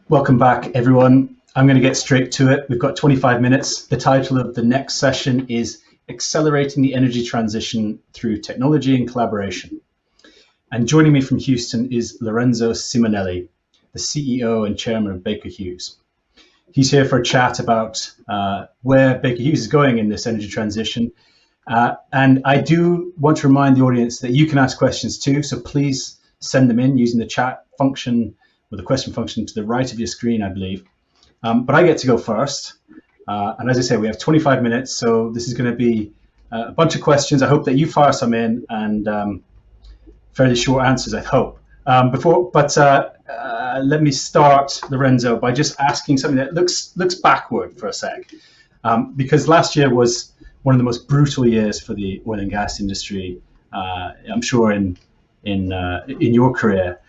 Welcome back, everyone. I'm going to get straight to it. We've got 25 minutes. The title of the next session is Accelerating the Energy Transition Through Technology and Collaboration. And joining me from Houston is Lorenzo Simonelli, the CEO and chairman of Baker Hughes. He's here for a chat about where Baker Hughes is going in this energy transition. And I do want to remind the audience that you can ask questions too, so please send them in using the chat function or the question function to the right of your screen, I believe. But I get to go first. And as I say, we have 25 minutes, so this is going to be a bunch of questions. I hope that you fire some in and fairly short answers, I hope. Let me start, Lorenzo, by just asking something that looks backward for a sec. Because last year was one of the most brutal years for the oil and gas industry, I'm sure in your career.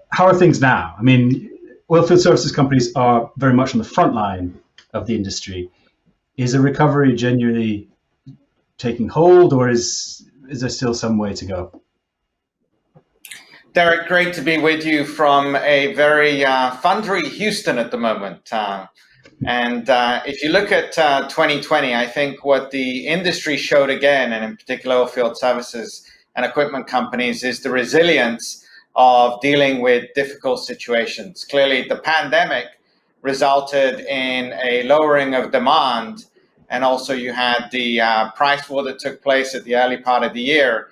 How are things now? I mean, oilfield services companies are very much on the front line of the industry. Is a recovery genuinely taking hold, or is there still some way to go? Derek, great to be with you from a very thundery Houston at the moment. If you look at 2020, I think what the industry showed again, and in particular oilfield services and equipment companies, is the resilience of dealing with difficult situations. Clearly, the pandemic resulted in a lowering of demand, and also you had the price war that took place at the early part of the year.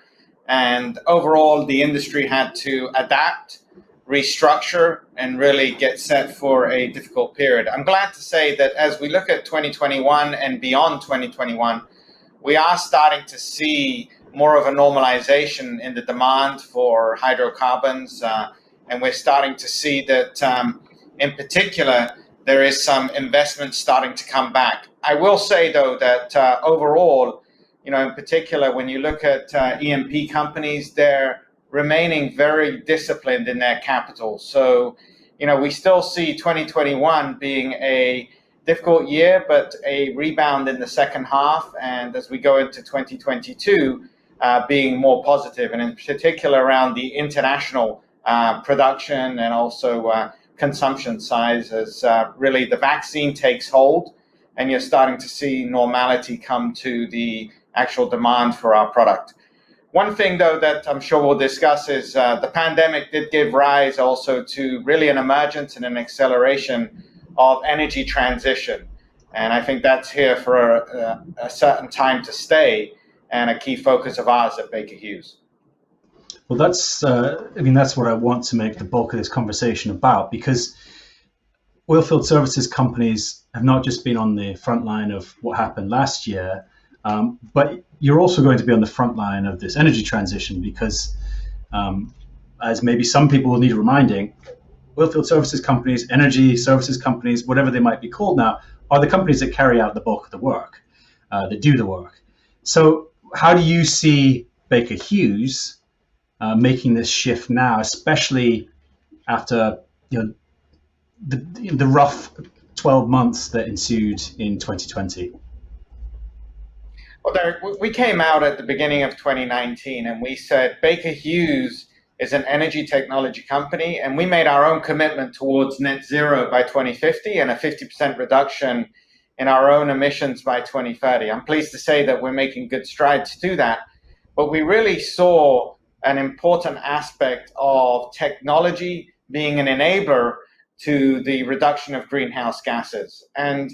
And overall, the industry had to adapt, restructure, and really get set for a difficult period. I'm glad to say that as we look at 2021 and beyond 2021, we are starting to see more of a normalization in the demand for hydrocarbons. And we're starting to see that, in particular, there is some investment starting to come back. I will say, though, that overall, in particular, when you look at E&P companies, they're remaining very disciplined in their capital. So, we still see 2021 being a difficult year, but a rebound in the second half. And as we go into 2022, being more positive, and in particular around the international production and also consumption size, as really the vaccine takes hold and you're starting to see normality come to the actual demand for our product. One thing, though, that I'm sure we'll discuss is the pandemic did give rise also to really an emergence and an acceleration of energy transition. And I think that's here for a certain time to stay, and a key focus of ours at Baker Hughes. Well, that's what I want to make the bulk of this conversation about, because oilfield services companies have not just been on the front line of what happened last year, but you're also going to be on the front line of this energy transition because, as maybe some people will need reminding, oilfield services companies, energy services companies, whatever they might be called now, are the companies that carry out the bulk of the work, that do the work. So how do you see Baker Hughes making this shift now, especially after the rough 12 months that ensued in 2020? Well, Derek, we came out at the beginning of 2019 and we said Baker Hughes is an energy technology company, and we made our own commitment towards net zero by 2050 and a 50% reduction in our own emissions by 2030. I'm pleased to say that we're making good strides to do that, but we really saw an important aspect of technology being an enabler to the reduction of greenhouse gases. And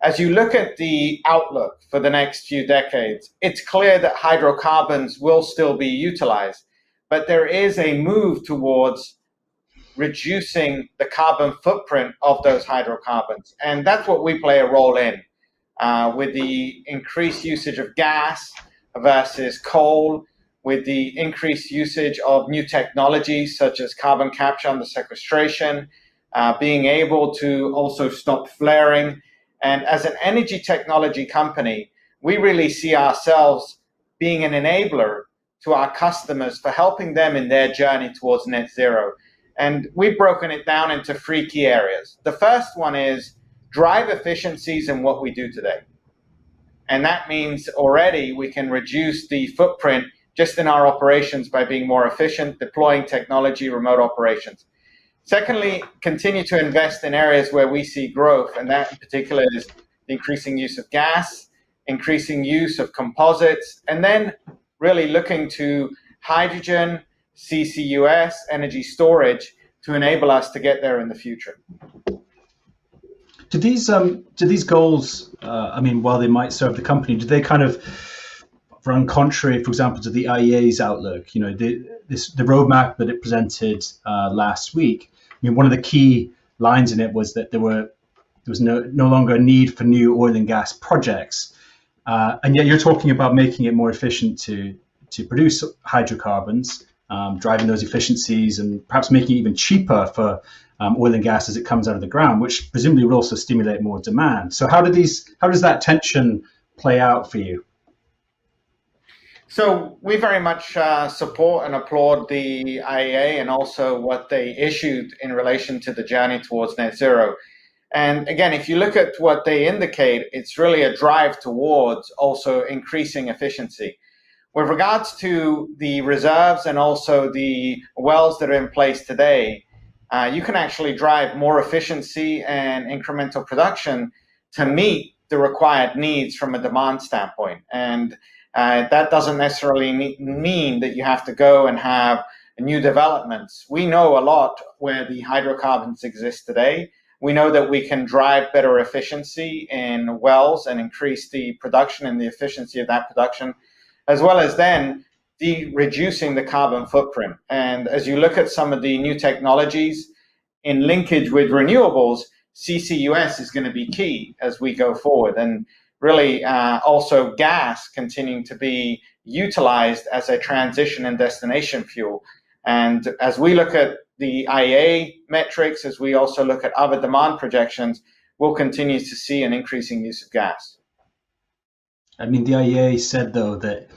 as you look at the outlook for the next few decades, it's clear that hydrocarbons will still be utilized, but there is a move towards reducing the carbon footprint of those hydrocarbons. And that's what we play a role in, with the increased usage of gas versus coal, with the increased usage of new technologies such as carbon capture and the sequestration, being able to also stop flaring. And as an energy technology company, we really see ourselves being an enabler to our customers for helping them in their journey towards net zero. And we've broken it down into 3 key areas. The first one is drive efficiencies in what we do today. And that means already we can reduce the footprint just in our operations by being more efficient, deploying technology, remote operations. Secondly, continue to invest in areas where we see growth, and that in particular is the increasing use of gas, increasing use of composites, and then really looking to hydrogen, CCUS, energy storage to enable us to get there in the future. Do these goals, I mean, while they might serve the company, do they kind of run contrary, for example, to the IEA's outlook? You know, the roadmap that it presented last week. I mean, one of the key lines in it was that there was no longer a need for new oil and gas projects, and yet you're talking about making it more efficient to produce hydrocarbons, driving those efficiencies, and perhaps making it even cheaper for oil and gas as it comes out of the ground, which presumably would also stimulate more demand. So how does that tension play out for you? So we very much support and applaud the IEA and also what they issued in relation to the journey towards net zero. And again, if you look at what they indicate, it's really a drive towards also increasing efficiency. With regards to the reserves and also the wells that are in place today, you can actually drive more efficiency and incremental production to meet the required needs from a demand standpoint. And that doesn't necessarily mean that you have to go and have new developments. We know a lot where the hydrocarbons exist today. We know that we can drive better efficiency in wells and increase the production and the efficiency of that production, as well as then reducing the carbon footprint. And as you look at some of the new technologies in linkage with renewables, CCUS is going to be key as we go forward. And really also gas continuing to be utilized as a transition and destination fuel. And as we look at the IEA metrics, as we also look at other demand projections, we'll continue to see an increasing use of gas. I mean, the IEA said, though, that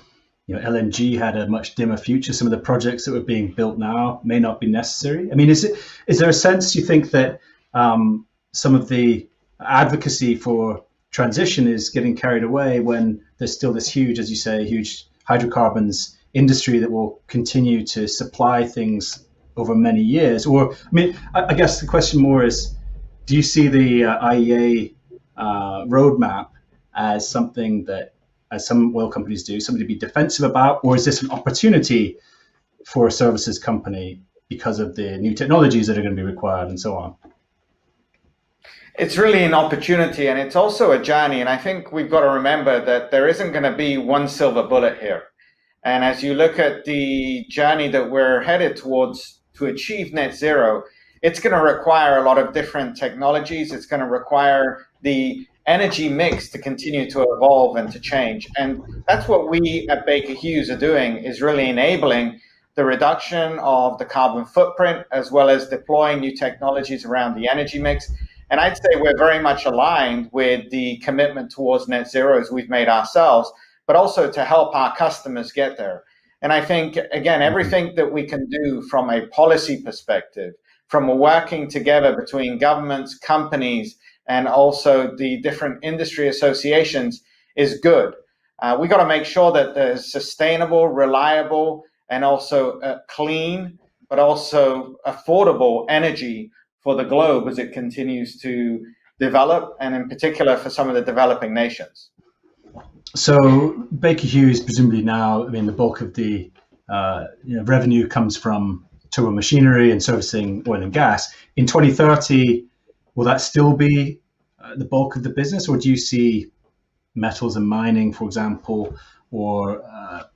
LNG had a much dimmer future. Some of the projects that were being built now may not be necessary. I mean, is there a sense you think that some of the advocacy for transition is getting carried away when there's still this huge, as you say, huge hydrocarbons industry that will continue to supply things over many years? Or, I mean, I guess the question more is, do you see the IEA roadmap as something that, as some oil companies do, something to be defensive about, or is this an opportunity for a services company because of the new technologies that are going to be required and so on? It's really an opportunity, and it's also a journey. And I think we've got to remember that there isn't going to be one silver bullet here. And as you look at the journey that we're headed towards to achieve net zero, it's going to require a lot of different technologies. It's going to require the energy mix to continue to evolve and to change. And that's what we at Baker Hughes are doing, is really enabling the reduction of the carbon footprint, as well as deploying new technologies around the energy mix. And I'd say we're very much aligned with the commitment towards net zero as we've made ourselves, but also to help our customers get there. And I think, again, everything that we can do from a policy perspective, from a working together between governments, companies, and also the different industry associations is good. We got to make sure that there's sustainable, reliable, and also clean, but also affordable energy for the globe as it continues to develop, and in particular for some of the developing nations. So Baker Hughes, presumably now, I mean, the bulk of the revenue comes from turbo machinery and servicing oil and gas. In 2030, will that still be the bulk of the business, or do you see metals and mining, for example, or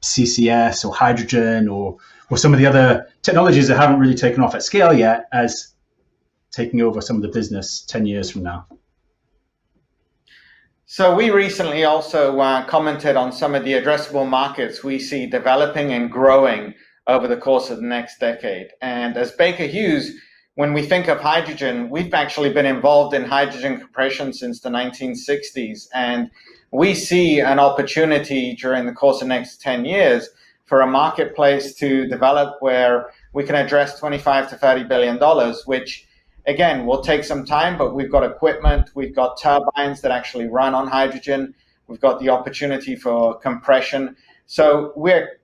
CCS or hydrogen or some of the other technologies that haven't really taken off at scale yet as taking over some of the business 10 years from now? So we recently also commented on some of the addressable markets we see developing and growing over the course of the next decade. And as Baker Hughes, when we think of hydrogen, we've actually been involved in hydrogen compression since the 1960s. And we see an opportunity during the course of the next 10 years for a marketplace to develop where we can address $25 to $30 billion, which again, will take some time, but we've got equipment, we've got turbines that actually run on hydrogen, we've got the opportunity for compression. So we're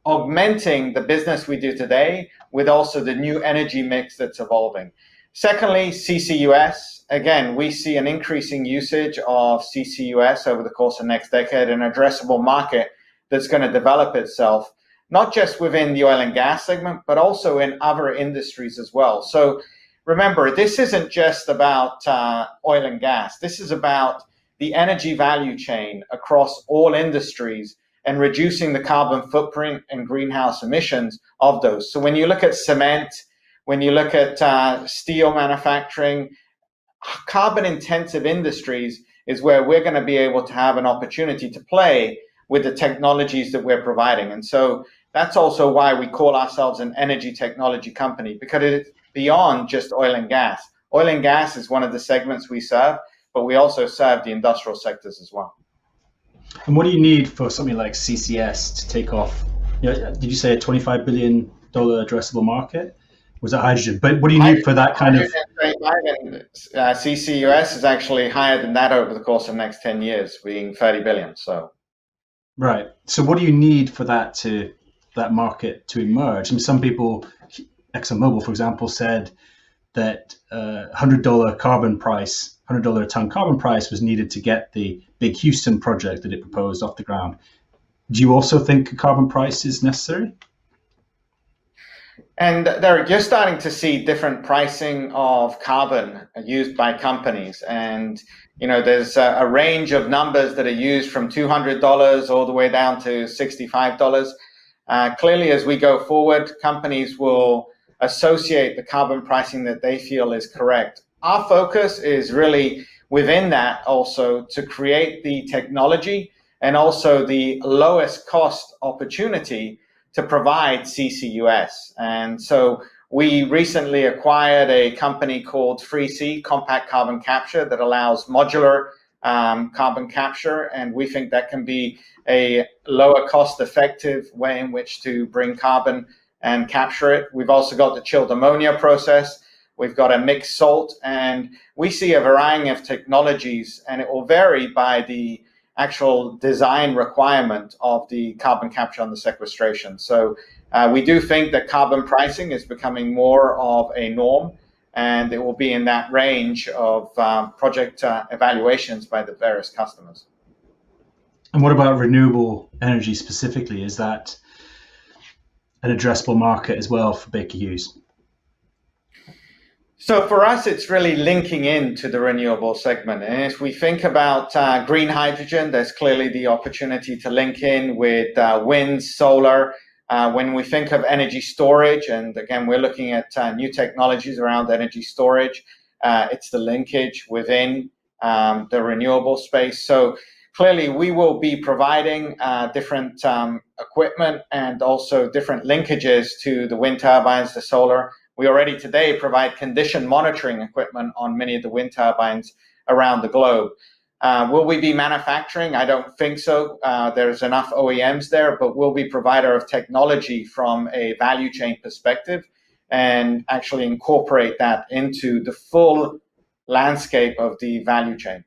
augmenting the business we do today with also the new energy mix that's evolving. Secondly, CCUS. Again, we see an increasing usage of CCUS over the course of the next decade, an addressable market that's going to develop itself, not just within the oil and gas segment, but also in other industries as well. So remember, this isn't just about oil and gas. This is about the energy value chain across all industries and reducing the carbon footprint and greenhouse emissions of those. So when you look at cement, when you look at steel manufacturing, carbon intensive industries is where we're going to be able to have an opportunity to play with the technologies that we're providing. And so that's also why we call ourselves an energy technology company, because it's beyond just oil and gas. Oil and gas is one of the segments we serve, but we also serve the industrial sectors as well. And what do you need for something like CCS to take off? Did you say a $25 billion addressable market? Was that hydrogen? But what do you need for that kind of? CCUS is actually higher than that over the course of the next 10 years, being 30 billion. So, right. So what do you need for that market to emerge? I mean, some people, ExxonMobil, for example, said that $100 carbon price, $100 a ton carbon price was needed to get the big Houston project that it proposed off the ground. Do you also think a carbon price is necessary? And you're starting to see different pricing of carbon used by companies. And, there's a range of numbers that are used from $200 all the way down to $65. Clearly, as we go forward, companies will associate the carbon pricing that they feel is correct. Our focus is really within that also to create the technology and also the lowest cost opportunity to provide CCUS. And so we recently acquired a company called 3C, Compact Carbon Capture, that allows modular carbon capture. And we think that can be a lower cost effective way in which to bring carbon and capture it. We've also got the chilled ammonia process. We've got a mixed salt, and we see a variety of technologies, and it will vary by the actual design requirement of the carbon capture and the sequestration. So we do think that carbon pricing is becoming more of a norm, and it will be in that range of project evaluations by the various customers. And what about renewable energy specifically? Is that an addressable market as well for Baker Hughes? So for us, it's really linking into the renewable segment. And if we think about green hydrogen, there's clearly the opportunity to link in with wind, solar. When we think of energy storage, and again, we're looking at new technologies around energy storage, it's the linkage within the renewable space. So clearly, we will be providing different equipment and also different linkages to the wind turbines, the solar. We already today provide condition monitoring equipment on many of the wind turbines around the globe. Will we be manufacturing? I don't think so. There's enough OEMs there, but we'll be provider of technology from a value chain perspective and actually incorporate that into the full landscape of the value chain.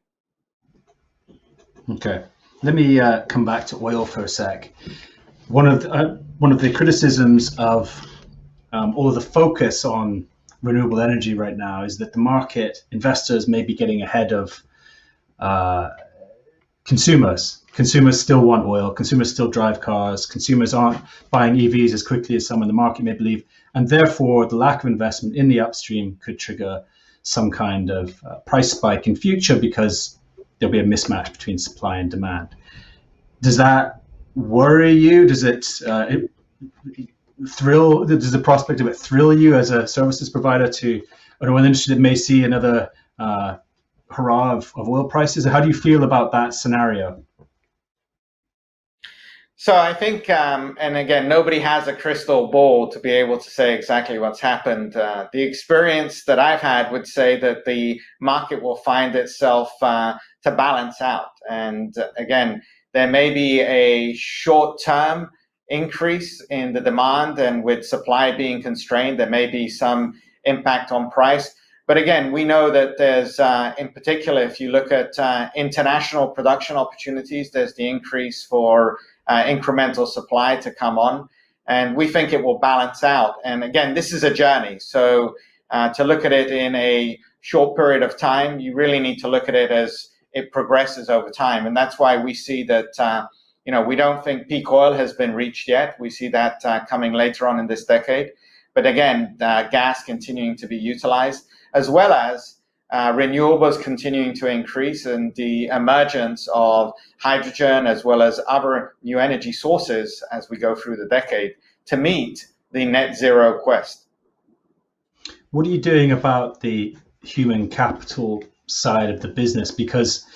Okay, let me come back to oil for a sec. One of the criticisms of all of the focus on renewable energy right now is that the market investors may be getting ahead of consumers. Consumers still want oil. Consumers still drive cars. Consumers aren't buying EVs as quickly as some in the market may believe. And therefore, the lack of investment in the upstream could trigger some kind of price spike in future because there'll be a mismatch between supply and demand. Does that worry you? Does it does the prospect of it thrill you as a services provider to an oil industry that may see another hurrah of oil prices? How do you feel about that scenario? So I think, and again, nobody has a crystal ball to be able to say exactly what's happened. The experience that I've had would say that the market will find itself to balance out. And again, there may be a short-term increase in the demand, and with supply being constrained, there may be some impact on price. But again, we know that there's, in particular, if you look at international production opportunities, there's the increase for incremental supply to come on. And we think it will balance out. And again, this is a journey. So to look at it in a short period of time, you really need to look at it as it progresses over time. And that's why we see that, we don't think peak oil has been reached yet. We see that coming later on in this decade. But again, gas continuing to be utilized, as well as renewables continuing to increase, and the emergence of hydrogen as well as other new energy sources as we go through the decade to meet the net zero quest. What are you doing about the human capital side of the business? Because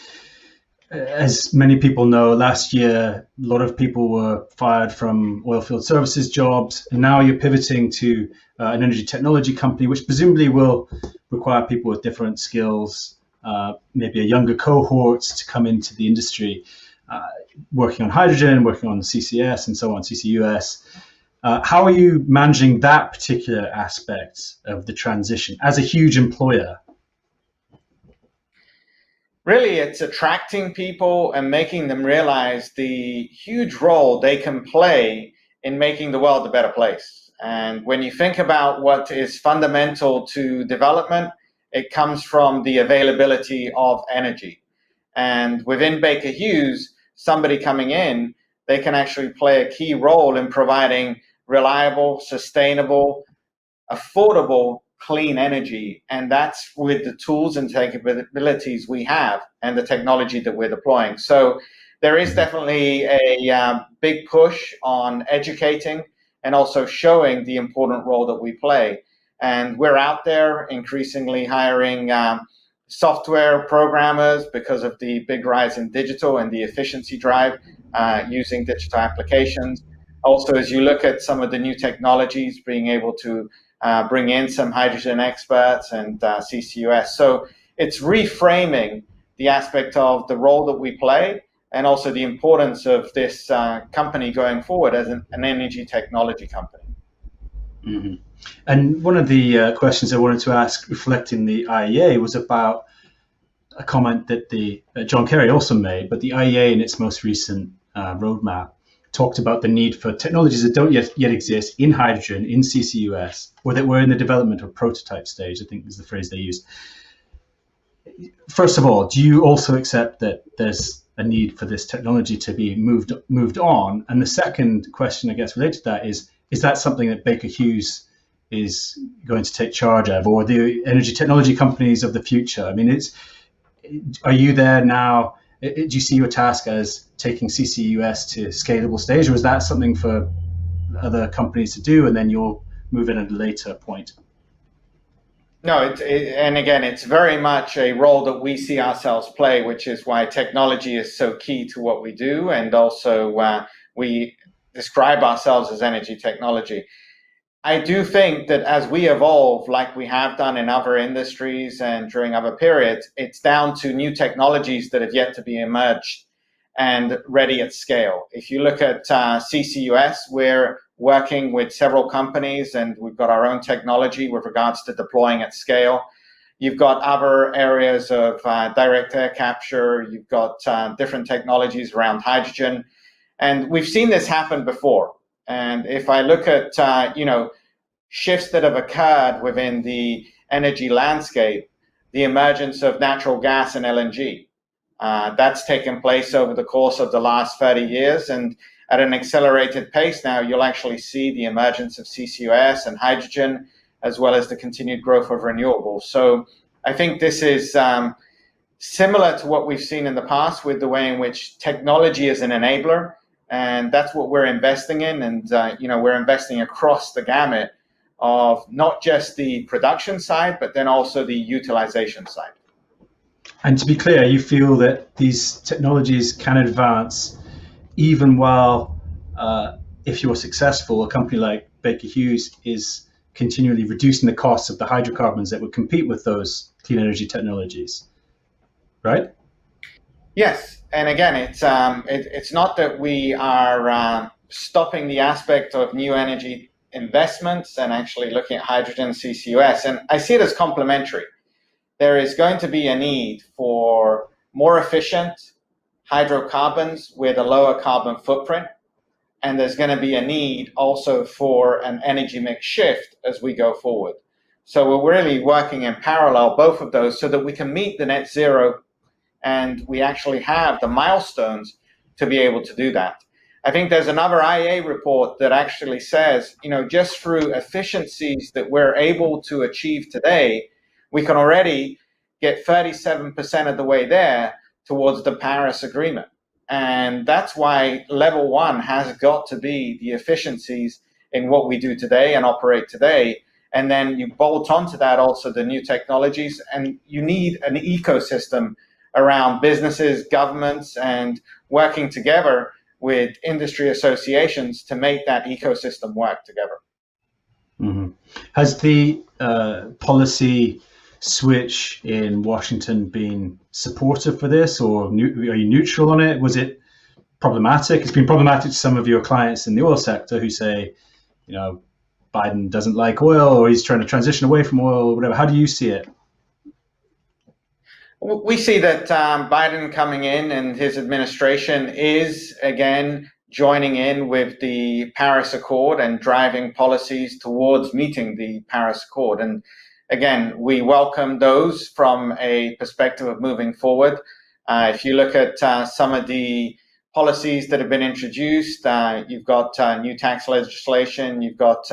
as many people know, last year, a lot of people were fired from oilfield services jobs, and now you're pivoting to an energy technology company, which presumably will require people with different skills, maybe a younger cohort to come into the industry, working on hydrogen, working on CCS and so on, CCUS. How are you managing that particular aspect of the transition as a huge employer? Really, it's attracting people and making them realize the huge role they can play in making the world a better place. And when you think about what is fundamental to development, it comes from the availability of energy. And within Baker Hughes, somebody coming in, they can actually play a key role in providing reliable, sustainable, affordable, clean energy. And that's with the tools and capabilities we have and the technology that we're deploying. So there is definitely a big push on educating and also showing the important role that we play. And we're out there increasingly hiring software programmers because of the big rise in digital and the efficiency drive using digital applications. Also, as you look at some of the new technologies, being able to bring in some hydrogen experts and CCUS. So it's reframing the aspect of the role that we play and also the importance of this company going forward as an energy technology company. Mm-hmm. And one of the questions I wanted to ask, reflecting the IEA, was about a comment that John Kerry also made, but the IEA in its most recent roadmap talked about the need for technologies that don't yet exist in hydrogen, in CCUS, or that were in the development or prototype stage, I think is the phrase they used. First of all, do you also accept that there's a need for this technology to be moved on? And the second question, I guess, related to that is that something that Baker Hughes is going to take charge of, or the energy technology companies of the future? I mean, are you there now? Do you see your task as taking CCUS to scalable stage, or is that something for other companies to do and then you'll move in at a later point? No, and again, it's very much a role that we see ourselves play, which is why technology is so key to what we do. And also we describe ourselves as energy technology. I do think that as we evolve, like we have done in other industries and during other periods, it's down to new technologies that have yet to be emerged and ready at scale. If you look at CCUS, we're working with several companies and we've got our own technology with regards to deploying at scale. You've got other areas of direct air capture. You've got different technologies around hydrogen. And we've seen this happen before. And if I look at, shifts that have occurred within the energy landscape, the emergence of natural gas and LNG, that's taken place over the course of the last 30 years. And at an accelerated pace now, you'll actually see the emergence of CCUS and hydrogen, as well as the continued growth of renewables. So I think this is similar to what we've seen in the past with the way in which technology is an enabler. And that's what we're investing in. And, we're investing across the gamut of not just the production side, but then also the utilization side. And to be clear, you feel that these technologies can advance even while, if you're successful, a company like Baker Hughes is continually reducing the costs of the hydrocarbons that would compete with those clean energy technologies, right? Yes. And again, it's not that we are stopping the aspect of new energy investments and actually looking at hydrogen CCUS. And I see it as complementary. There is going to be a need for more efficient hydrocarbons with a lower carbon footprint. and there's going to be a need also for an energy mix shift as we go forward. So we're really working in parallel, both of those, so that we can meet the net zero and we actually have the milestones to be able to do that. I think there's another IEA report that actually says, just through efficiencies that we're able to achieve today, we can already get 37% of the way there towards the Paris Agreement. And that's why level one has got to be the efficiencies in what we do today and operate today. And then you bolt onto that also the new technologies, and you need an ecosystem around businesses, governments, and working together with industry associations to make that ecosystem work together. Mm-hmm. Has the policy switch in Washington been supportive for this, or are you neutral on it? Was it problematic? It's been problematic to some of your clients in the oil sector who say, Biden doesn't like oil, or he's trying to transition away from oil, or whatever. How do you see it? We see that Biden coming in and his administration is, again, joining in with the Paris Accord and driving policies towards meeting the Paris Accord. And again, we welcome those from a perspective of moving forward. If you look at some of the policies that have been introduced, you've got new tax legislation, you've got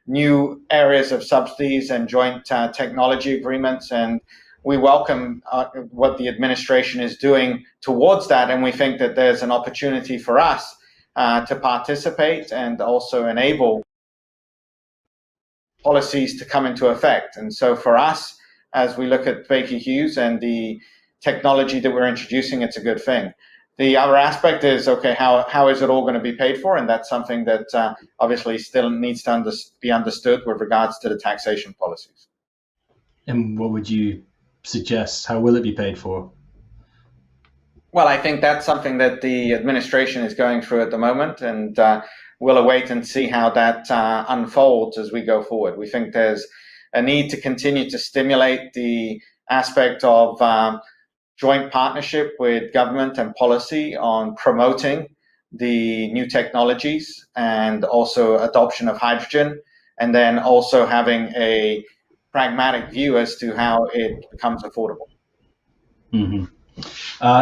new areas of subsidies and joint technology agreements, and we welcome what the administration is doing towards that, and we think that there's an opportunity for us to participate and also enable policies to come into effect. And so for us, as we look at Baker Hughes and the technology that we're introducing, it's a good thing. The other aspect is, okay, how is it all going to be paid for? And that's something that obviously still needs to be understood with regards to the taxation policies. And what would you suggest? How will it be paid for? Well, I think that's something that the administration is going through at the moment, and we'll await and see how that unfolds as we go forward. We think there's a need to continue to stimulate the aspect of joint partnership with government and policy on promoting the new technologies and also adoption of hydrogen, and then also having a pragmatic view as to how it becomes affordable. Mm-hmm.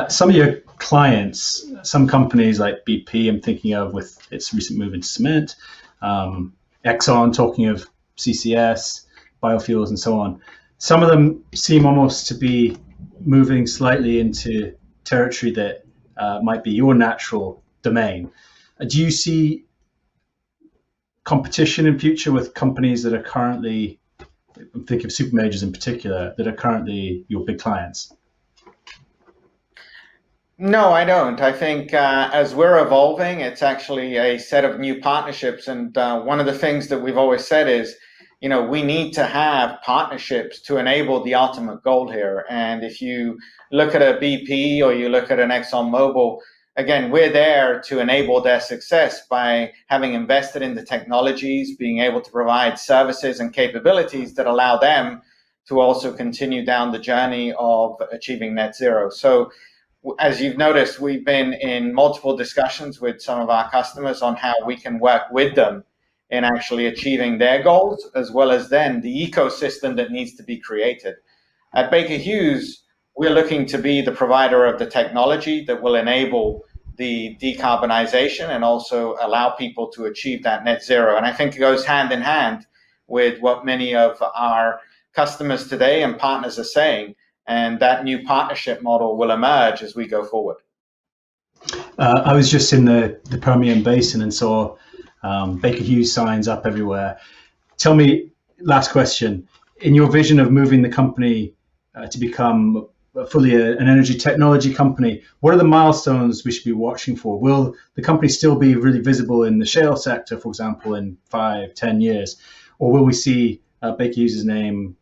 Some of your clients, some companies like BP, I'm thinking of with its recent move into cement, Exxon talking of CCS, biofuels, and so on. Some of them seem almost to be moving slightly into territory that might be your natural domain. Do you see competition in future with companies that are currently, I'm thinking of super majors in particular, that are currently your big clients? No, I don't. I think as we're evolving, it's actually a set of new partnerships. And one of the things that we've always said is, we need to have partnerships to enable the ultimate goal here. And if you look at a BP or you look at an ExxonMobil, again, we're there to enable their success by having invested in the technologies, being able to provide services and capabilities that allow them to also continue down the journey of achieving net zero. So as you've noticed, we've been in multiple discussions with some of our customers on how we can work with them in actually achieving their goals, as well as then the ecosystem that needs to be created. At Baker Hughes, we're looking to be the provider of the technology that will enable the decarbonization and also allow people to achieve that net zero. And I think it goes hand in hand with what many of our customers today and partners are saying, and that new partnership model will emerge as we go forward. I was just in the Permian Basin and saw Baker Hughes signs up everywhere. Tell me, last question, in your vision of moving the company to become fully an energy technology company, what are the milestones we should be watching for? Will the company still be really visible in the shale sector, for example, in 5-10 years? Or will we see Baker Hughes' name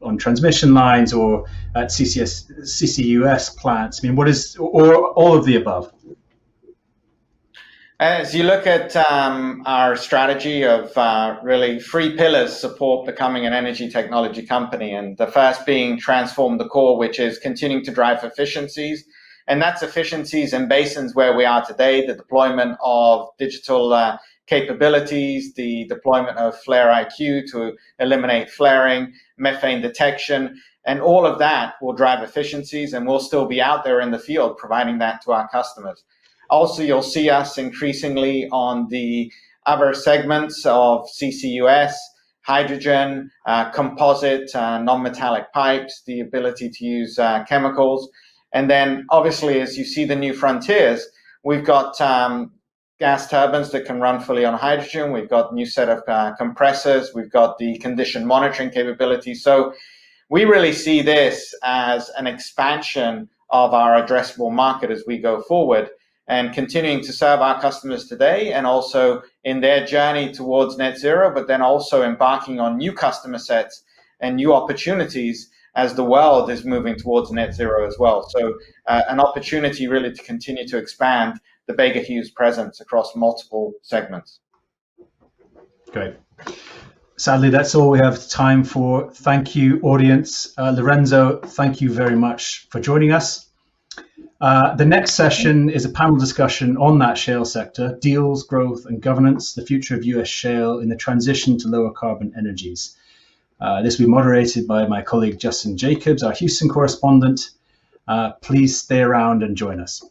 on transmission lines or at CCUS plants? I mean, or all of the above? As you look at our strategy of really 3 pillars support becoming an energy technology company, and the first being transform the core, which is continuing to drive efficiencies And that's efficiencies in basins where we are today, the deployment of digital capabilities, the deployment of Flare IQ to eliminate flaring, methane detection, and all of that will drive efficiencies, and we'll still be out there in the field providing that to our customers. Also, you'll see us increasingly on the other segments of CCUS, hydrogen, composite, non-metallic pipes, the ability to use chemicals. And then obviously, as you see the new frontiers, we've got gas turbines that can run fully on hydrogen. We've got a new set of compressors. We've got the condition monitoring capability. So we really see this as an expansion of our addressable market as we go forward, and continuing to serve our customers today and also in their journey towards net zero, but then also embarking on new customer sets and new opportunities as the world is moving towards net zero as well. So an opportunity really to continue to expand the Baker Hughes presence across multiple segments. Great. Sadly, that's all we have time for. Thank you, audience. Lorenzo, thank you very much for joining us. The next session is a panel discussion on that shale sector: deals, growth, and governance, the future of US shale in the transition to lower carbon energies. This will be moderated by my colleague Justin Jacobs, our Houston correspondent. Please stay around and join us.